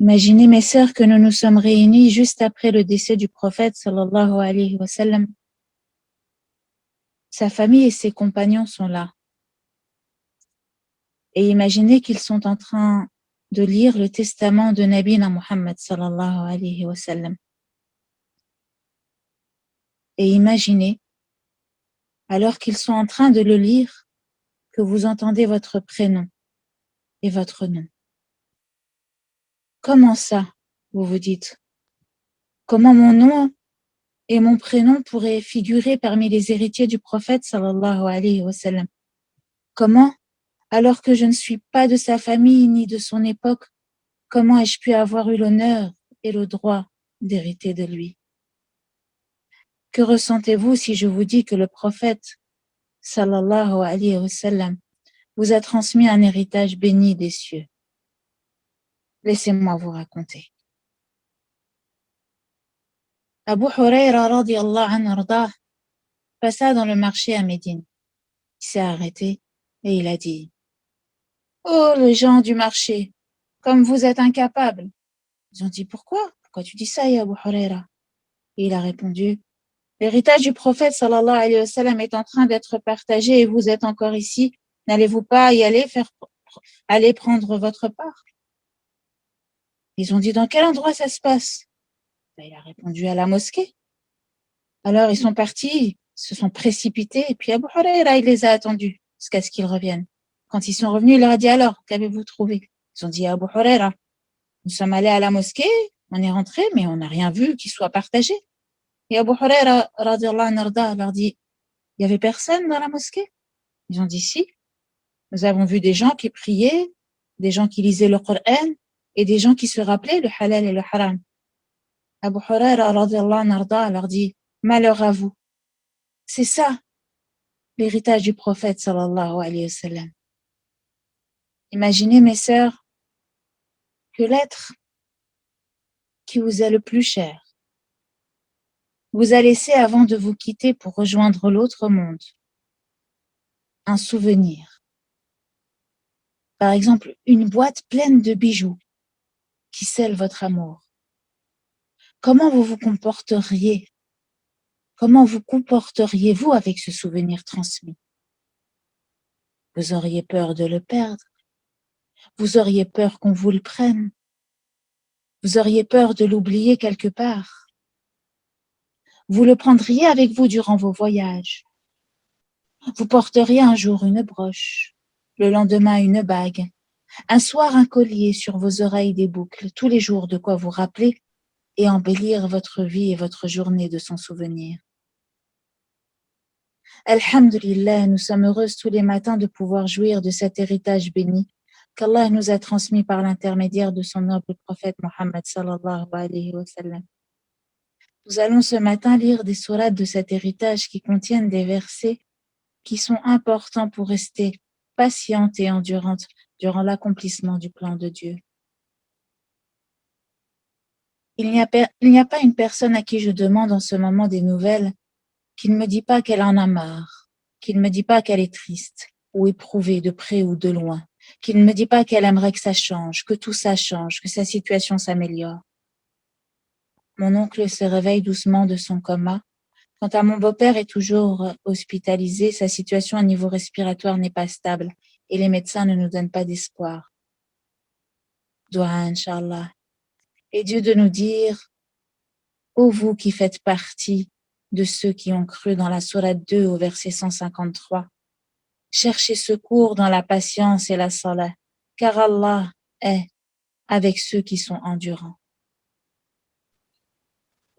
Imaginez, mes sœurs, que nous nous sommes réunis juste après le décès du prophète, sallallahu alayhi wa sallam. Sa famille et ses compagnons sont là. Et imaginez qu'ils sont en train de lire le testament de Nabina Muhammad, sallallahu alayhi wa sallam. Et imaginez, alors qu'ils sont en train de le lire, que vous entendez votre prénom et votre nom. Comment ça, vous vous dites? Comment mon nom et mon prénom pourraient figurer parmi les héritiers du prophète, sallallahu alayhi wa sallam? Comment, alors que je ne suis pas de sa famille ni de son époque, comment ai-je pu avoir eu l'honneur et le droit d'hériter de lui? Que ressentez-vous si je vous dis que le prophète, sallallahu alayhi wa sallam, vous a transmis un héritage béni des cieux? Laissez-moi vous raconter. Abu Hurayra radiyallahu anhu ardah passa dans le marché à Médine. Il s'est arrêté et il a dit: Oh, les gens du marché, comme vous êtes incapables. Ils ont dit: Pourquoi tu dis ça, ya Abu Hurayra? Et il a répondu: L'héritage du prophète sallallahu alayhi wa sallam est en train d'être partagé et vous êtes encore ici. N'allez-vous pas y aller prendre votre part? Ils ont dit: Dans quel endroit ça se passe? Il a répondu: À la mosquée. Alors ils sont partis, se sont précipités, et puis Abu Hurayra, il les a attendus jusqu'à ce qu'ils reviennent. Quand ils sont revenus, il leur a dit: Alors, qu'avez-vous trouvé? Ils ont dit à Abu Hurayra: Nous sommes allés à la mosquée, on est rentrés, mais on n'a rien vu qui soit partagé. Et Abu Hurayra radiyallahu anhu leur dit: Il n'y avait personne dans la mosquée? Ils ont dit: Si, nous avons vu des gens qui priaient, des gens qui lisaient le Coran et des gens qui se rappelaient le halal et le haram. Abu Hurayra radiyallahu anhu leur dit: Malheur à vous. C'est ça, l'héritage du prophète sallallahu alayhi wa sallam. Imaginez, mes sœurs, que l'être qui vous est le plus cher vous a laissé avant de vous quitter pour rejoindre l'autre monde un souvenir. Par exemple, une boîte pleine de bijoux qui scelle votre amour. Comment vous vous comporteriez? Comment vous comporteriez-vous avec ce souvenir transmis? Vous auriez peur de le perdre? Vous auriez peur qu'on vous le prenne? Vous auriez peur de l'oublier quelque part? Vous le prendriez avec vous durant vos voyages? Vous porteriez un jour une broche, le lendemain une bague, un soir un collier, sur vos oreilles des boucles, tous les jours de quoi vous rappeler et embellir votre vie et votre journée de son souvenir. Alhamdulillah, nous sommes heureuses tous les matins de pouvoir jouir de cet héritage béni qu'Allah nous a transmis par l'intermédiaire de son noble prophète Mohammed sallallahu alayhi wa sallam. Nous allons ce matin lire des sourates de cet héritage qui contiennent des versets qui sont importants pour rester patiente et endurante durant l'accomplissement du plan de Dieu. Il n'y a pas une personne à qui je demande en ce moment des nouvelles qui ne me dit pas qu'elle en a marre, qui ne me dit pas qu'elle est triste ou éprouvée de près ou de loin, qui ne me dit pas qu'elle aimerait que ça change, que tout ça change, que sa situation s'améliore. Mon oncle se réveille doucement de son coma. Quant à mon beau-père est toujours hospitalisé, sa situation à niveau respiratoire n'est pas stable et les médecins ne nous donnent pas d'espoir. Doua, Inch'Allah. Et Dieu de nous dire: ô vous qui faites partie de ceux qui ont cru dans la sourate 2 au verset 153, cherchez secours dans la patience et la salat, car Allah est avec ceux qui sont endurants.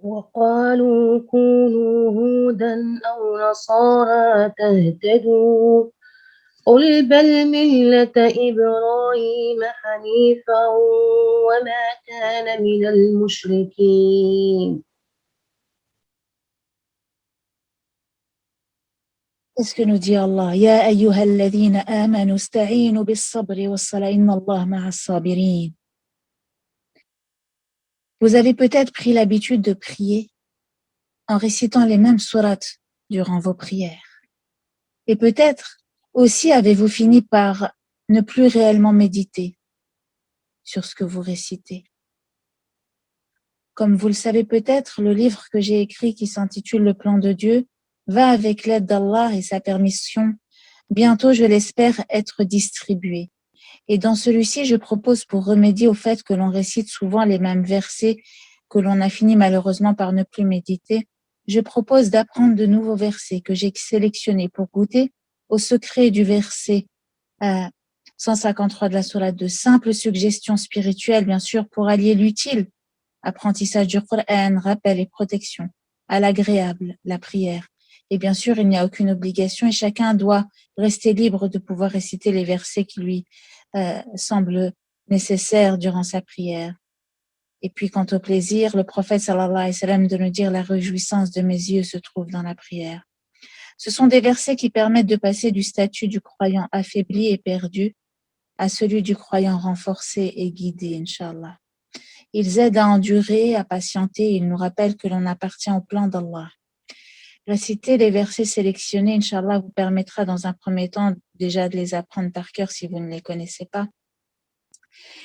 وقالوا كونوا هودا أو نصارى تهتدوا قل بل ملة إبراهيم حنيفا وما كان من المشركين. Est-ce que nous dit Allah: Ya ayyuhalladhina amanu ista'inu bis-sabri was-salah inna Allah ma'as sabirin. Vous avez peut-être pris l'habitude de prier en récitant les mêmes sourates durant vos prières. Et peut-être aussi avez-vous fini par ne plus réellement méditer sur ce que vous récitez. Comme vous le savez peut-être, le livre que j'ai écrit qui s'intitule Le plan de Dieu va avec l'aide d'Allah et sa permission bientôt, je l'espère, être distribué. Et dans celui-ci, je propose pour remédier au fait que l'on récite souvent les mêmes versets que l'on a fini malheureusement par ne plus méditer, je propose d'apprendre de nouveaux versets que j'ai sélectionnés pour goûter au secret du verset 153 de la sourate, de simples suggestions spirituelles, bien sûr, pour allier l'utile, apprentissage du Coran, rappel et protection, à l'agréable, la prière. Et bien sûr, il n'y a aucune obligation et chacun doit rester libre de pouvoir réciter les versets qui lui semblent nécessaires durant sa prière. Et puis, quant au plaisir, le prophète sallallahu alayhi wa sallam de nous dire la réjouissance de mes yeux se trouve dans la prière. Ce sont des versets qui permettent de passer du statut du croyant affaibli et perdu à celui du croyant renforcé et guidé, Inch'Allah. Ils aident à endurer, à patienter, ils nous rappellent que l'on appartient au plan d'Allah. Réciter les versets sélectionnés, Inch'Allah, vous permettra dans un premier temps déjà de les apprendre par cœur si vous ne les connaissez pas.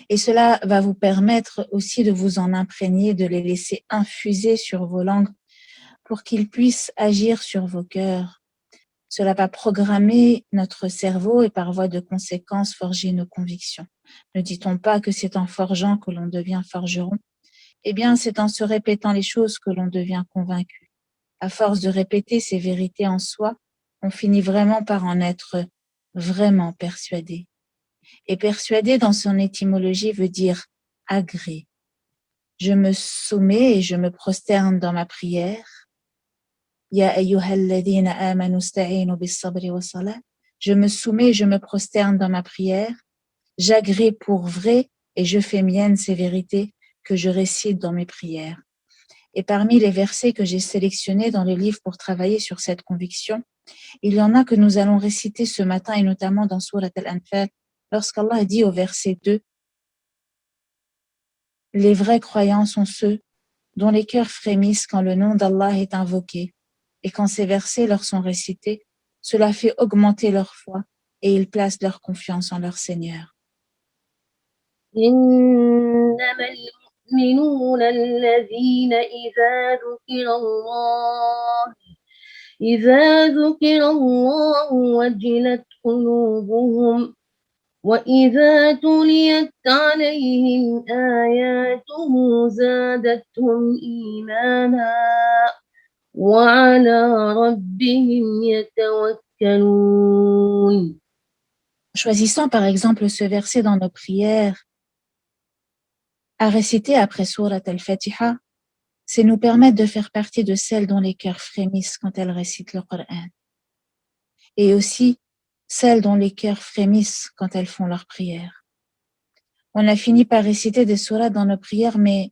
Et cela va vous permettre aussi de vous en imprégner, de les laisser infuser sur vos langues pour qu'ils puissent agir sur vos cœurs. Cela va programmer notre cerveau et par voie de conséquence forger nos convictions. Ne dit-on pas que c'est en forgeant que l'on devient forgeron? Eh bien, c'est en se répétant les choses que l'on devient convaincu. À force de répéter ces vérités en soi, on finit vraiment par en être vraiment persuadé. Et persuadé dans son étymologie veut dire agré. Je me soumets et je me prosterne dans ma prière. Ya ayyuhalladhina amanu sta'inu bis-sabri was-salah. Je me soumets, je me prosterne dans ma prière. J'agrée pour vrai et je fais mienne ces vérités que je récite dans mes prières. Et parmi les versets que j'ai sélectionnés dans le livre pour travailler sur cette conviction, il y en a que nous allons réciter ce matin et notamment dans Surat Al-Anfal, lorsqu'Allah dit au verset 2, « Les vrais croyants sont ceux dont les cœurs frémissent quand le nom d'Allah est invoqué, et quand ces versets leur sont récités, cela fait augmenter leur foi et ils placent leur confiance en leur Seigneur. » إنما المؤمنون الذين إذا ذكر الله وجلت قلوبهم وإذا تليت عليهم آياته زادتهم إيمانا وعلى ربهم يتوكلون. Choisissons par exemple ce verset dans nos prières à réciter après Surat Al-Fatiha, c'est nous permettre de faire partie de celles dont les cœurs frémissent quand elles récitent le Coran. Et aussi celles dont les cœurs frémissent quand elles font leur prière. On a fini par réciter des sourates dans nos prières, mais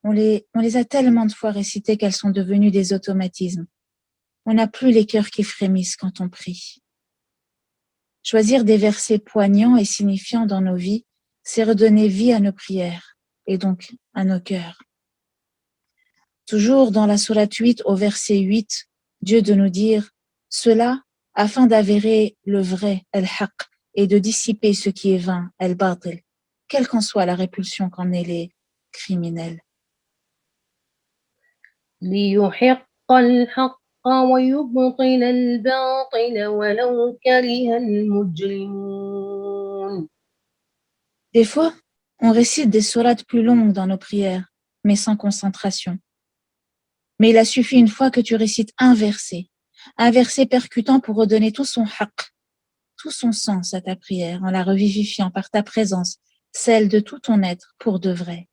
on les a tellement de fois récitées qu'elles sont devenues des automatismes. On n'a plus les cœurs qui frémissent quand on prie. Choisir des versets poignants et signifiants dans nos vies, c'est redonner vie à nos prières et donc à nos cœurs. Toujours dans la sourate 8 au verset 8, Dieu de nous dire « Cela afin d'avérer le vrai, al-haq, et de dissiper ce qui est vain, al-batil, quelle qu'en soit la répulsion qu'en aient les criminels. » ليحق الحق ويبطل الباطل ولو كره المجرمون. Des fois, on récite des sourates plus longues dans nos prières, mais sans concentration. Mais il a suffi une fois que tu récites un verset percutant pour redonner tout son haqq, tout son sens à ta prière, en la revivifiant par ta présence, celle de tout ton être pour de vrai.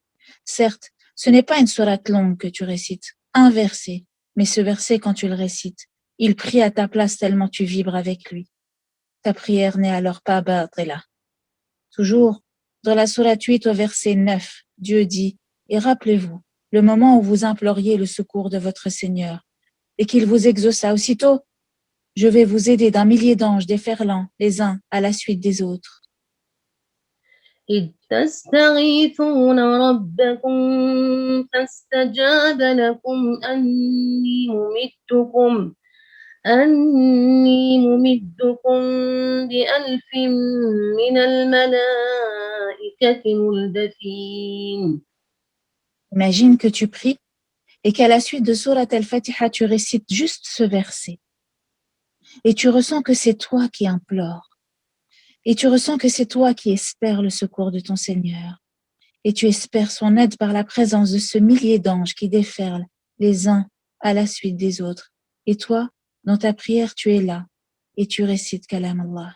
Certes, ce n'est pas une sourate longue que tu récites, un verset, mais ce verset, quand tu le récites, il prie à ta place tellement tu vibres avec lui. Ta prière n'est alors pas batila. Toujours, dans la sourate 8 au verset 9, Dieu dit, et rappelez-vous, le moment où vous imploriez le secours de votre Seigneur, et qu'il vous exauça aussitôt, je vais vous aider d'un millier d'anges déferlant les uns à la suite des autres. إذ تستغيثون ربكم فاستجاب لكم أني ممدكم بألف من الملائكة مردفين. Imagine que tu pries et qu'à la suite de Surat al-Fatiha, tu récites juste ce verset. Et tu ressens que c'est toi qui implores. Et tu ressens que c'est toi qui espères le secours de ton Seigneur. Et tu espères son aide par la présence de ce millier d'anges qui déferlent les uns à la suite des autres. Et toi, dans ta prière, tu es là et tu récites Kalam Allah.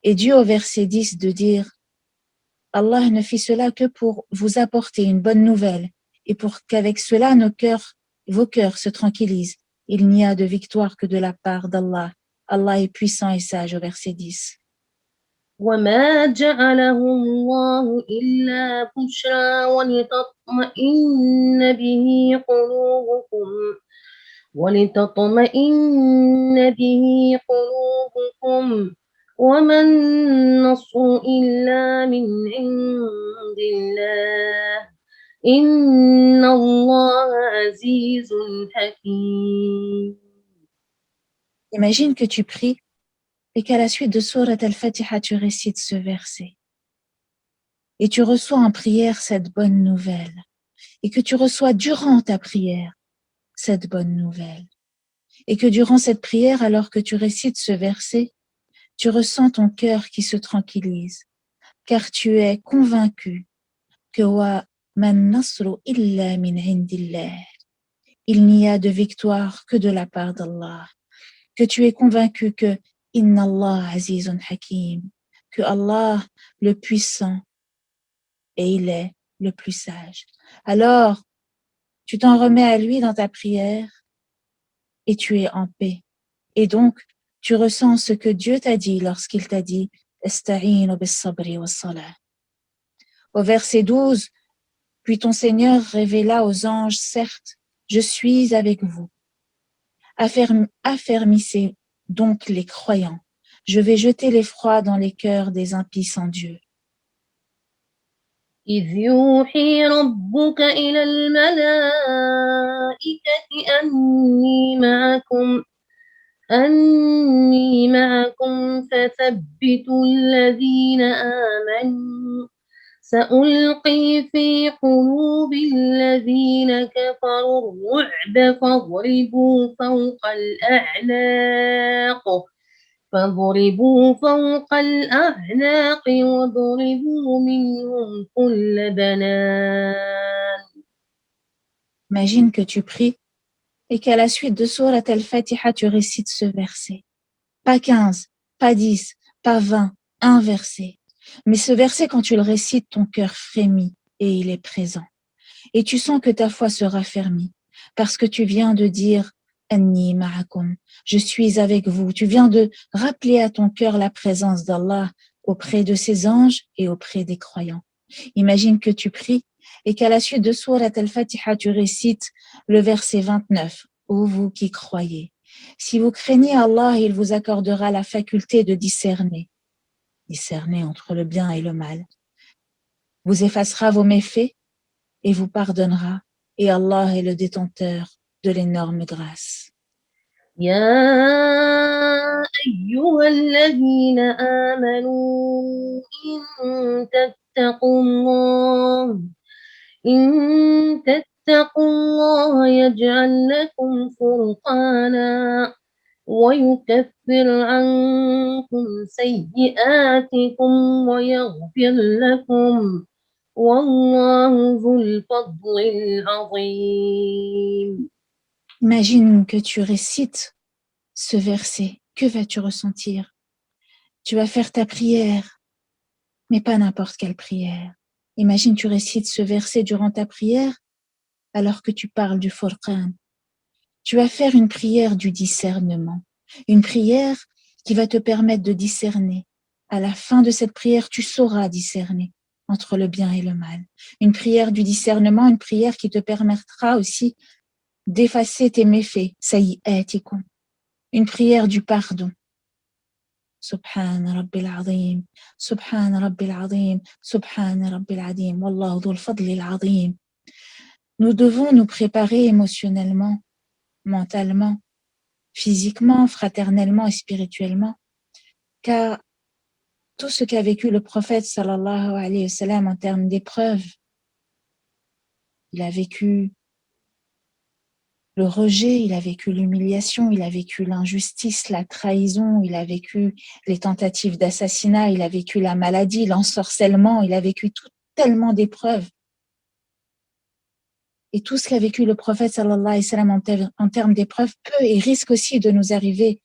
Et Dieu au verset 10 de dire Allah ne fit cela que pour vous apporter une bonne nouvelle et pour qu'avec cela vos cœurs se tranquillisent. Il n'y a de victoire que de la part d'Allah. Allah est puissant et sage au verset 10. وما جعله الله إلا بشرى ولتطمئن به قلوبكم وما النصر إلا من عند الله إن الله عزيز حكيم. Imagine que tu pries et qu'à la suite de Surat al-Fatiha, tu récites ce verset. Et tu reçois en prière cette bonne nouvelle. Et que tu reçois durant ta prière cette bonne nouvelle. Et que durant cette prière, alors que tu récites ce verset, tu ressens ton cœur qui se tranquillise, car tu es convaincu que wa man nasru illa min indillah. Il n'y a de victoire que de la part d'Allah. Que tu es convaincu que Inna Allah azizun hakim, que Allah le puissant et il est le plus sage. Alors, tu t'en remets à lui dans ta prière et tu es en paix. Et donc, tu ressens ce que Dieu t'a dit lorsqu'il t'a dit Esta'inu bis-sabri was-salah. Au verset 12, puis ton Seigneur révéla aux anges, certes, je suis avec vous. Affermissez donc les croyants. Je vais jeter l'effroi dans les cœurs des impies sans Dieu. إذ يوحي ربك إلى الملائكة أني معكم فثبتوا الذين آمنوا سألقي في قلوب الذين كفروا الرعب فاضربوا فوق الأعناق واضربوا منهم كل بنان. Imagine que tu pries et qu'à la suite de Surat al-Fatiha, tu récites ce verset. Pas 15, pas 10, pas 20, un verset. Mais ce verset, quand tu le récites, ton cœur frémit et il est présent. Et tu sens que ta foi se raffermit parce que tu viens de dire Anni ma'akum, je suis avec vous. Tu viens de rappeler à ton cœur la présence d'Allah auprès de ses anges et auprès des croyants. Imagine que tu pries et qu'à la suite de Surat al-Fatiha, tu récites le verset 29. Ô vous qui croyez, si vous craignez Allah, il vous accordera la faculté de discerner entre le bien et le mal, vous effacera vos méfaits et vous pardonnera, et Allah est le détenteur de l'énorme grâce. يا أيها الذين آمنوا إن تتقوا الله يجعل لكم فرقانا ويكفر عنكم سيئاتكم ويغفر لكم والله ذو الفضل العظيم. Imagine que tu récites ce verset. Que vas-tu ressentir? Tu vas faire ta prière, mais pas n'importe quelle prière. Imagine tu récites ce verset durant ta prière alors que tu parles du Furqan. Tu vas faire une prière du discernement, une prière qui va te permettre de discerner. À la fin de cette prière, tu sauras discerner entre le bien et le mal. Une prière du discernement, une prière qui te permettra aussi d'effacer tes méfaits, sayyatikum. Une prière du pardon. Subhan Rabbil Azim, Subhan Rabbil Azim, Subhan Rabbil Azim, Wallahu dhul fadli al-azim. Nous devons nous préparer émotionnellement, mentalement, physiquement, fraternellement et spirituellement, car tout ce qu'a vécu le prophète sallallahu alayhi wa sallam en termes d'épreuves il a vécu le rejet, il a vécu l'humiliation, il a vécu l'injustice, la trahison, il a vécu les tentatives d'assassinat, il a vécu la maladie, l'ensorcellement, il a vécu tellement d'épreuves. Et tout ce qu'a vécu le prophète sallallahu alayhi wa sallam en termes d'épreuves peut et risque aussi de nous arriver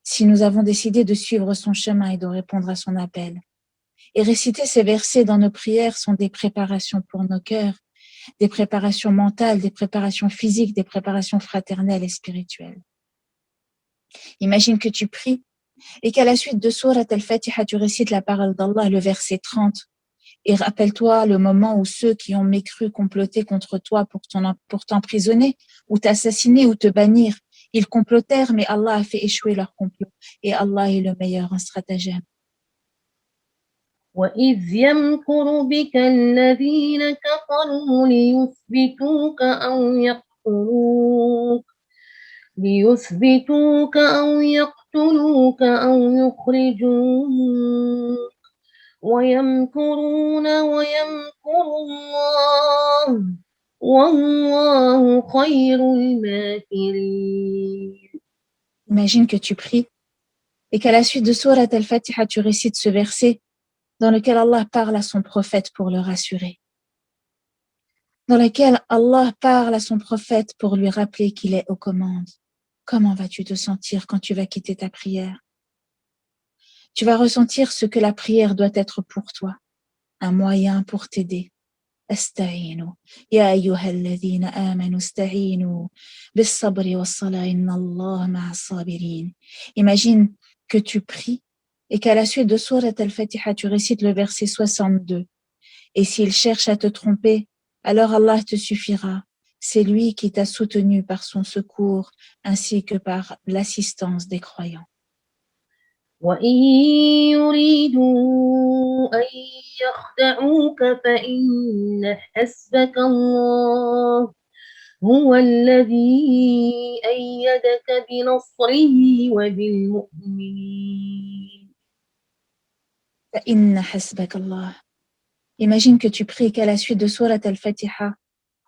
si nous avons décidé de suivre son chemin et de répondre à son appel. Et réciter ces versets dans nos prières sont des préparations pour nos cœurs, des préparations mentales, des préparations physiques, des préparations fraternelles et spirituelles. Imagine que tu pries et qu'à la suite de Surat al-Fatiha, tu récites la parole d'Allah, le verset 30. Et rappelle-toi le moment où ceux qui ont mécru comploter contre toi pour t'emprisonner ou t'assassiner ou te bannir, ils complotèrent, mais Allah a fait échouer leur complot. Et Allah est le meilleur en stratagème. وإذ يمكر بك الذين كفروا ليثبتوك أو يقتلوك أو يخرجوك ويمكرون ويمكر الله والله خير الماكرين. Imagine que tu pries et qu'à la suite de Surat al-Fatiha, tu récites ce verset dans lequel Allah parle à son prophète pour le rassurer, dans lequel Allah parle à son prophète pour lui rappeler qu'il est aux commandes. Comment vas-tu te sentir quand tu vas quitter ta prière? Tu vas ressentir ce que la prière doit être pour toi, un moyen pour t'aider. استعينوا يا أيها الذين آمنوا استعينوا بالصبر والصلاة إن الله مع الصابرين. Imagine que tu pries et qu'à la suite de Surat al-Fatiha, tu récites le verset 62. Et s'il cherche à te tromper, alors Allah te suffira. C'est lui qui t'a soutenu par son secours ainsi que par l'assistance des croyants. وإن يريدوا أن يخدعوك فإن حسبك الله هو الذي أيدك بنصره وبالمؤمنين. فإن حسبك الله. Imagine que tu pries qu'à la suite de Surat al-Fatiha,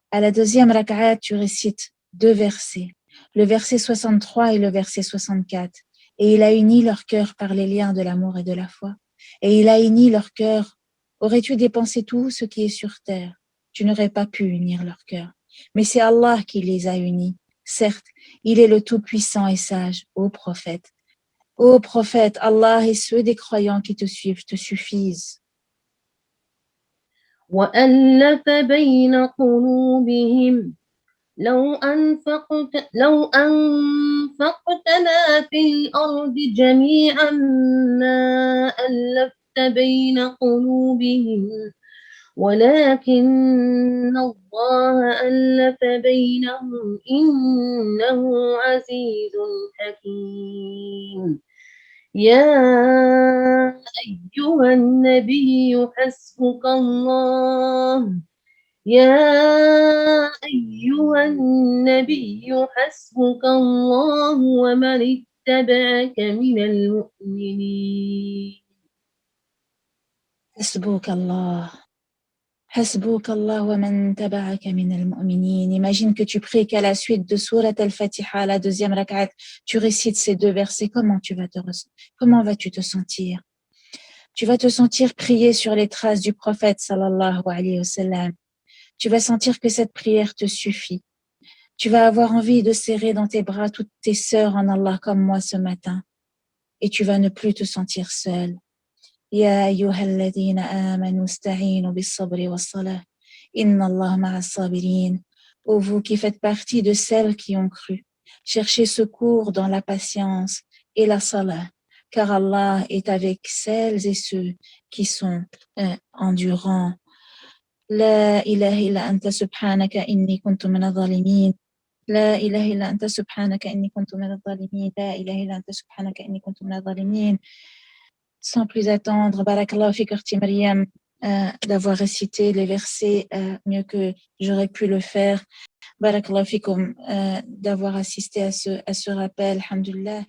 à la deuxième rak'at, tu récites 2 versets, le verset 63 et le verset 64. Et il a uni leur cœur par les liens de l'amour et de la foi. Et il a uni leur cœur. Aurais-tu dépensé tout ce qui est sur terre? Tu n'aurais pas pu unir leur cœur. Mais c'est Allah qui les a unis. Certes, il est le Tout-Puissant et sage, ô prophète. Ô prophète, Allah et ceux des croyants qui te suivent te suffisent. وألف بين قلوبهم لو أنفقت ما في الأرض جميعا ما ألفت بين قلوبهم ولكن الله ألف بينهم إنه عزيز حكيم. يا أيها النبي حسبك الله يا أيها النبي حسبك الله ومن اتبعك من المؤمنين. حسبك الله. حسبك الله ومن تبعك من المؤمنين. Imagine que tu pries qu'à la suite de Surat al-Fatiha, la deuxième rak'at, tu récites ces 2 versets. Comment vas-tu te sentir? Tu vas te sentir prier sur les traces du prophète sallallahu alayhi wa sallam. Tu vas sentir que cette prière te suffit. Tu vas avoir envie de serrer dans tes bras toutes tes sœurs en Allah comme moi ce matin. Et tu vas ne plus te sentir seul. يا أيها الذين آمنوا استعينوا بالصبر والصلاة إن الله مع الصابرين. Ô vous qui faites partie de celles qui ont cru, cherchez secours dans la patience et la salat, car Allah est avec celles et ceux qui sont endurants. لا إله إلا أنت سبحانك إني كنت من الظالمين. لا إله إلا أنت سبحانك إني كنت من الظالمين. لا إله إلا أنت سبحانك إني كنت من الظالمين. Sans plus attendre, Barakallahu fik Ukhti Maryam, d'avoir récité les versets mieux que j'aurais pu le faire. Barakallahu fikum d'avoir assisté à ce rappel, alhamdulillah.